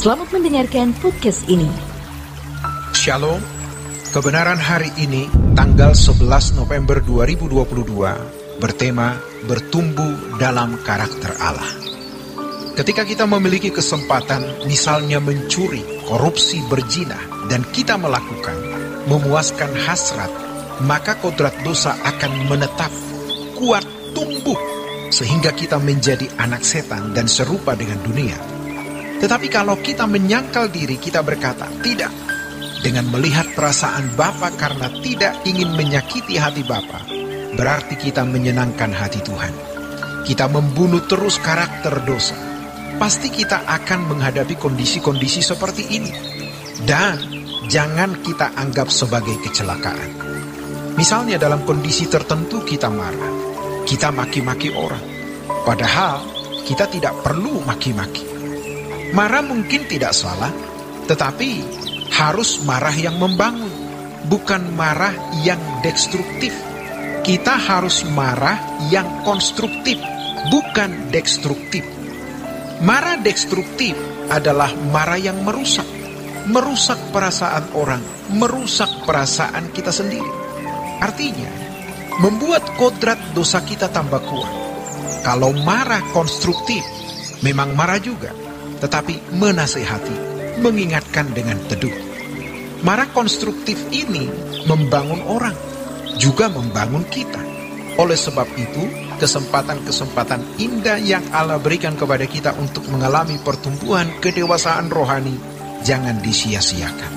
Selamat mendengarkan podcast ini. Shalom. Kebenaran hari ini, tanggal 11 November 2022, bertema bertumbuh dalam karakter Allah. Ketika kita memiliki kesempatan, misalnya mencuri, korupsi, berzina, dan kita melakukan, memuaskan hasrat, maka kodrat dosa akan menetap, kuat, tumbuh, sehingga kita menjadi anak setan dan serupa dengan dunia. Tetapi kalau kita menyangkal diri, kita berkata, tidak. Dengan melihat perasaan Bapa karena tidak ingin menyakiti hati Bapa, berarti kita menyenangkan hati Tuhan. Kita membunuh terus karakter dosa. Pasti kita akan menghadapi kondisi-kondisi seperti ini. Dan jangan kita anggap sebagai kecelakaan. Misalnya dalam kondisi tertentu kita marah. Kita maki-maki orang. Padahal kita tidak perlu maki-maki. Marah mungkin tidak salah, tetapi harus marah yang membangun, bukan marah yang destruktif. Kita harus marah yang konstruktif, bukan destruktif. Marah destruktif adalah marah yang merusak perasaan orang, merusak perasaan kita sendiri. Artinya, membuat kodrat dosa kita tambah kuat. Kalau marah konstruktif, memang marah juga, tetapi menasehati, mengingatkan dengan teduh. Marah konstruktif ini membangun orang, juga membangun kita. Oleh sebab itu, kesempatan-kesempatan indah yang Allah berikan kepada kita untuk mengalami pertumbuhan kedewasaan rohani, jangan disia-siakan.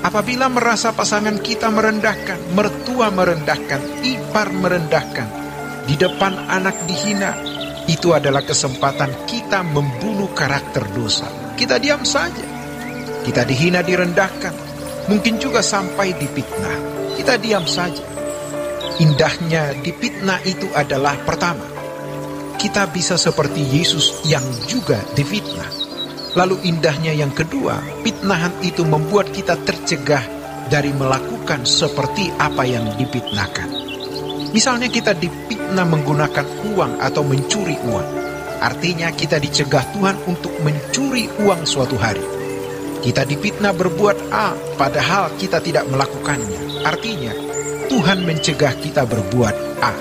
Apabila merasa pasangan kita merendahkan, mertua merendahkan, ipar merendahkan, di depan anak dihina, itu adalah kesempatan kita membunuh karakter dosa. Kita diam saja. Kita dihina, direndahkan. Mungkin juga sampai dipitnah. Kita diam saja. Indahnya dipitnah itu adalah pertama, kita bisa seperti Yesus yang juga difitnah. Lalu indahnya yang kedua, pitnahan itu membuat kita tercegah dari melakukan seperti apa yang dipitnahkan. Misalnya kita dipitnah menggunakan uang atau mencuri uang. Artinya kita dicegah Tuhan untuk mencuri uang suatu hari. Kita dipitnah berbuat A, padahal kita tidak melakukannya. Artinya, Tuhan mencegah kita berbuat A.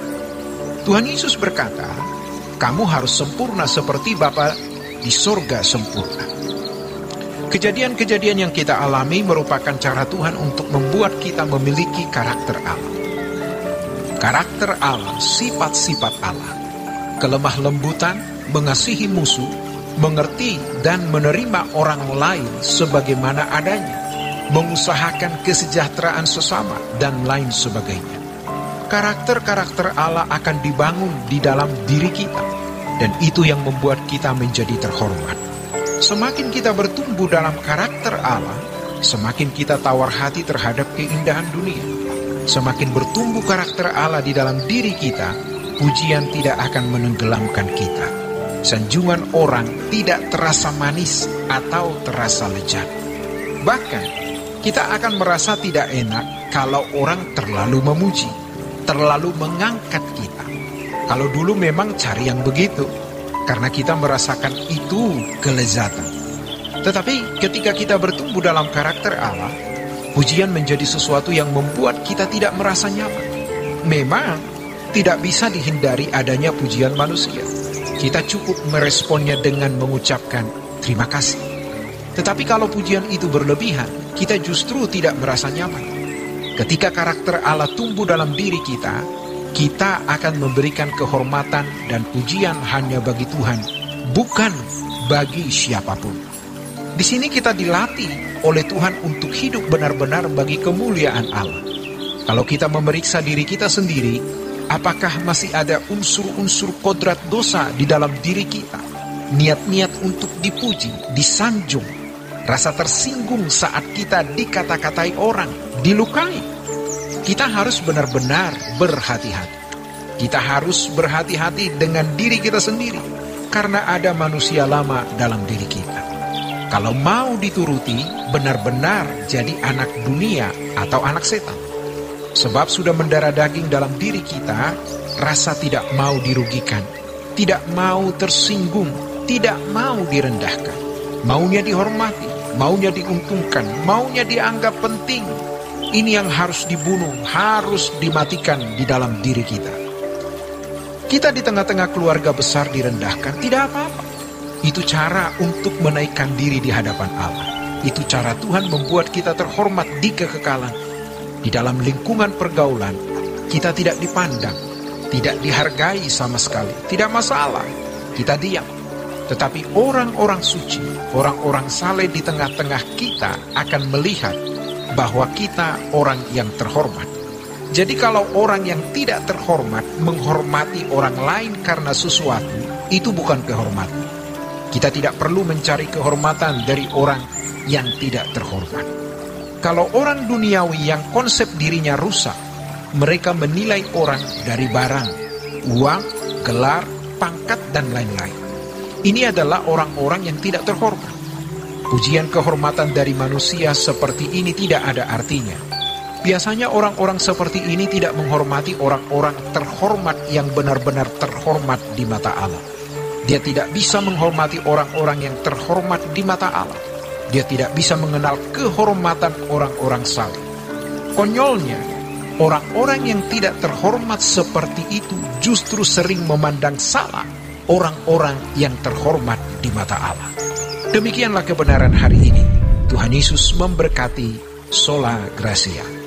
Tuhan Yesus berkata, kamu harus sempurna seperti Bapa di sorga sempurna. Kejadian-kejadian yang kita alami merupakan cara Tuhan untuk membuat kita memiliki karakter Allah. Karakter Allah, sifat-sifat Allah, kelemah lembutan, mengasihi musuh, mengerti dan menerima orang lain sebagaimana adanya, mengusahakan kesejahteraan sesama, dan lain sebagainya. Karakter-karakter Allah akan dibangun di dalam diri kita, dan itu yang membuat kita menjadi terhormat. Semakin kita bertumbuh dalam karakter Allah, semakin kita tawar hati terhadap keindahan dunia. Semakin bertumbuh karakter Allah di dalam diri kita, pujian tidak akan menenggelamkan kita. Sanjungan orang tidak terasa manis atau terasa lezat. Bahkan, kita akan merasa tidak enak kalau orang terlalu memuji, terlalu mengangkat kita. Kalau dulu memang cari yang begitu, karena kita merasakan itu kelezatan. Tetapi ketika kita bertumbuh dalam karakter Allah, pujian menjadi sesuatu yang membuat kita tidak merasa nyaman. Memang tidak bisa dihindari adanya pujian manusia. Kita cukup meresponnya dengan mengucapkan terima kasih. Tetapi kalau pujian itu berlebihan, kita justru tidak merasa nyaman. Ketika karakter Allah tumbuh dalam diri kita, kita akan memberikan kehormatan dan pujian hanya bagi Tuhan, bukan bagi siapapun. Di sini kita dilatih oleh Tuhan untuk hidup benar-benar bagi kemuliaan Allah. Kalau kita memeriksa diri kita sendiri, apakah masih ada unsur-unsur kodrat dosa di dalam diri kita? Niat-niat untuk dipuji, disanjung, rasa tersinggung saat kita dikata-katai orang, dilukai. Kita harus benar-benar berhati-hati. Kita harus berhati-hati dengan diri kita sendiri, karena ada manusia lama dalam diri kita. Kalau mau dituruti, benar-benar jadi anak dunia atau anak setan. Sebab sudah mendarah daging dalam diri kita, rasa tidak mau dirugikan, tidak mau tersinggung, tidak mau direndahkan. Maunya dihormati, maunya diuntungkan, maunya dianggap penting. Ini yang harus dibunuh, harus dimatikan di dalam diri kita. Kita di tengah-tengah keluarga besar direndahkan, tidak apa-apa. Itu cara untuk menaikkan diri di hadapan Allah. Itu cara Tuhan membuat kita terhormat di kekekalan. Di dalam lingkungan pergaulan, kita tidak dipandang, tidak dihargai sama sekali. Tidak masalah, kita diam. Tetapi orang-orang suci, orang-orang saleh di tengah-tengah kita akan melihat bahwa kita orang yang terhormat. Jadi kalau orang yang tidak terhormat menghormati orang lain karena sesuatu, itu bukan kehormatan. Kita tidak perlu mencari kehormatan dari orang yang tidak terhormat. Kalau orang duniawi yang konsep dirinya rusak, mereka menilai orang dari barang, uang, gelar, pangkat, dan lain-lain. Ini adalah orang-orang yang tidak terhormat. Pujian kehormatan dari manusia seperti ini tidak ada artinya. Biasanya orang-orang seperti ini tidak menghormati orang-orang terhormat yang benar-benar terhormat di mata Allah. Dia tidak bisa menghormati orang-orang yang terhormat di mata Allah. Dia tidak bisa mengenal kehormatan orang-orang saleh. Konyolnya, orang-orang yang tidak terhormat seperti itu justru sering memandang salah orang-orang yang terhormat di mata Allah. Demikianlah kebenaran hari ini. Tuhan Yesus memberkati. Sola Gracia.